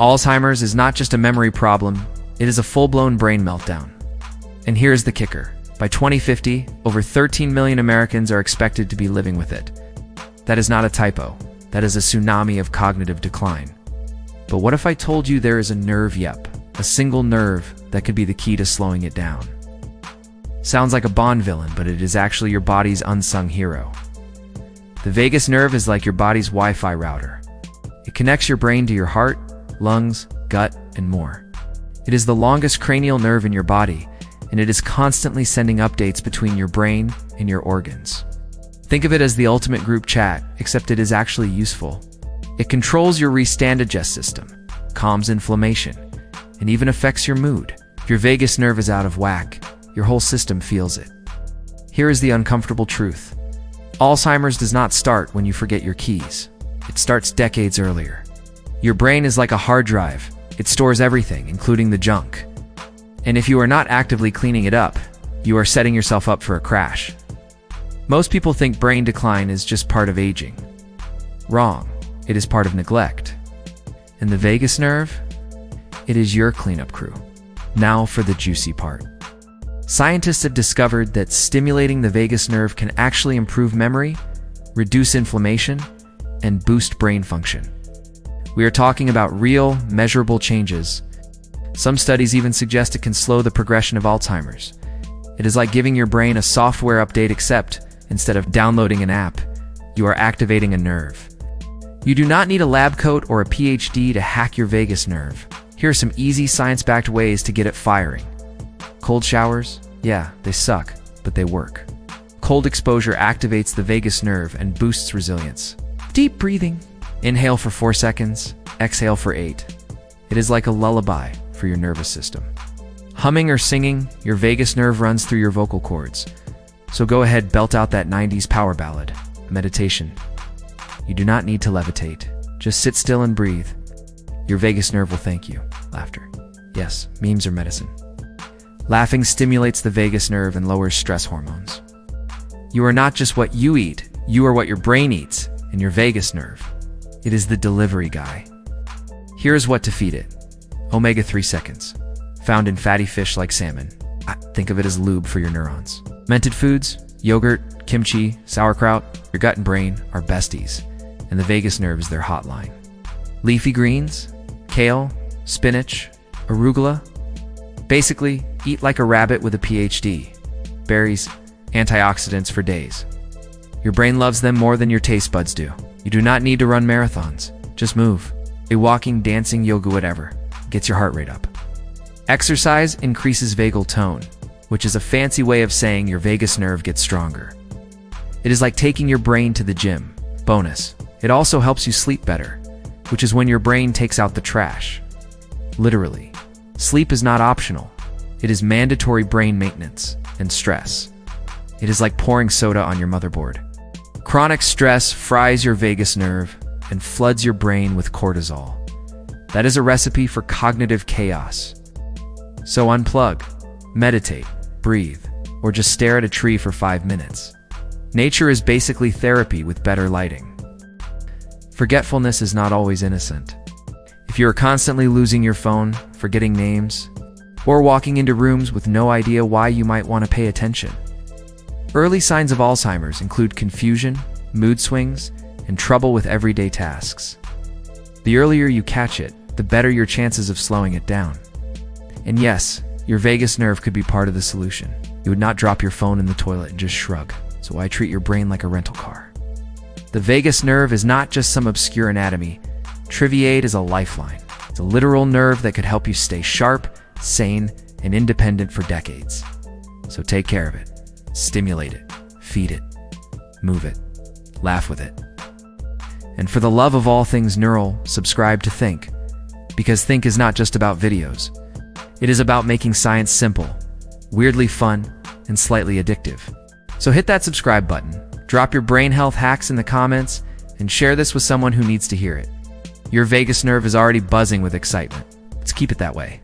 Alzheimer's is not just a memory problem, it is a full-blown brain meltdown. And here's the kicker. By 2050, over 13 million Americans are expected to be living with it. That is not a typo. That is a tsunami of cognitive decline. But what if I told you there is a nerve, a single nerve that could be the key to slowing it down? Sounds like a Bond villain, but it is actually your body's unsung hero. The vagus nerve is like your body's Wi-Fi router. It connects your brain to your heart, lungs, gut, and more. It is the longest cranial nerve in your body, and it is constantly sending updates between your brain and your organs. Think of it as the ultimate group chat, except it is actually useful. It controls your rest and digest system, calms inflammation, and even affects your mood. If your vagus nerve is out of whack, your whole system feels it. Here is the uncomfortable truth. Alzheimer's does not start when you forget your keys. It starts decades earlier. Your brain is like a hard drive. It stores everything, including the junk. And if you are not actively cleaning it up, you are setting yourself up for a crash. Most people think brain decline is just part of aging. Wrong. It is part of neglect. And the vagus nerve? It is your cleanup crew. Now for the juicy part. Scientists have discovered that stimulating the vagus nerve can actually improve memory, reduce inflammation, and boost brain function. We are talking about real, measurable changes. Some studies even suggest it can slow the progression of Alzheimer's. It is like giving your brain a software update, except instead of downloading an app, you are activating a nerve. You do not need a lab coat or a PhD to hack your vagus nerve. Here are some easy science-backed ways to get it firing. Cold showers? Yeah, they suck, but they work. Cold exposure activates the vagus nerve and boosts resilience. Deep breathing. Inhale for 4 seconds, exhale for 8. It is like a lullaby for your nervous system. Humming or singing, your vagus nerve runs through your vocal cords. So go ahead, belt out that 90s power ballad. Meditation. You do not need to levitate. Just sit still and breathe. Your vagus nerve will thank you. Laughter. Yes, memes are medicine. Laughing stimulates the vagus nerve and lowers stress hormones. You are not just what you eat, you are what your brain eats and your vagus nerve. It is the delivery guy. Here's what to feed it. Omega-3 seconds, found in fatty fish like salmon. Think of it as lube for your neurons. Fermented foods, yogurt, kimchi, sauerkraut, your gut and brain are besties, and the vagus nerve is their hotline. Leafy greens, kale, spinach, arugula. Basically, eat like a rabbit with a PhD. Berries, antioxidants for days. Your brain loves them more than your taste buds do. You do not need to run marathons. Just move. A walking, dancing, yoga, whatever. Gets your heart rate up. Exercise increases vagal tone, which is a fancy way of saying your vagus nerve gets stronger. It is like taking your brain to the gym. Bonus. It also helps you sleep better, which is when your brain takes out the trash. Literally. Sleep is not optional. It is mandatory brain maintenance and stress. It is like pouring soda on your motherboard. Chronic stress fries your vagus nerve and floods your brain with cortisol. That is a recipe for cognitive chaos. So unplug, meditate, breathe, or just stare at a tree for 5 minutes. Nature is basically therapy with better lighting. Forgetfulness is not always innocent. If you are constantly losing your phone, forgetting names, or walking into rooms with no idea why you might want to pay attention. Early signs of Alzheimer's include confusion, mood swings, and trouble with everyday tasks. The earlier you catch it, the better your chances of slowing it down. And yes, your vagus nerve could be part of the solution. You would not drop your phone in the toilet and just shrug. So why treat your brain like a rental car? The vagus nerve is not just some obscure anatomy. Triviate is a lifeline. It's a literal nerve that could help you stay sharp, sane, and independent for decades. So take care of it. Stimulate it. Feed it. Move it. Laugh with it. And for the love of all things neural, subscribe to Think. Because Think is not just about videos. It is about making science simple, weirdly fun, and slightly addictive. So hit that subscribe button, drop your brain health hacks in the comments, and share this with someone who needs to hear it. Your vagus nerve is already buzzing with excitement. Let's keep it that way.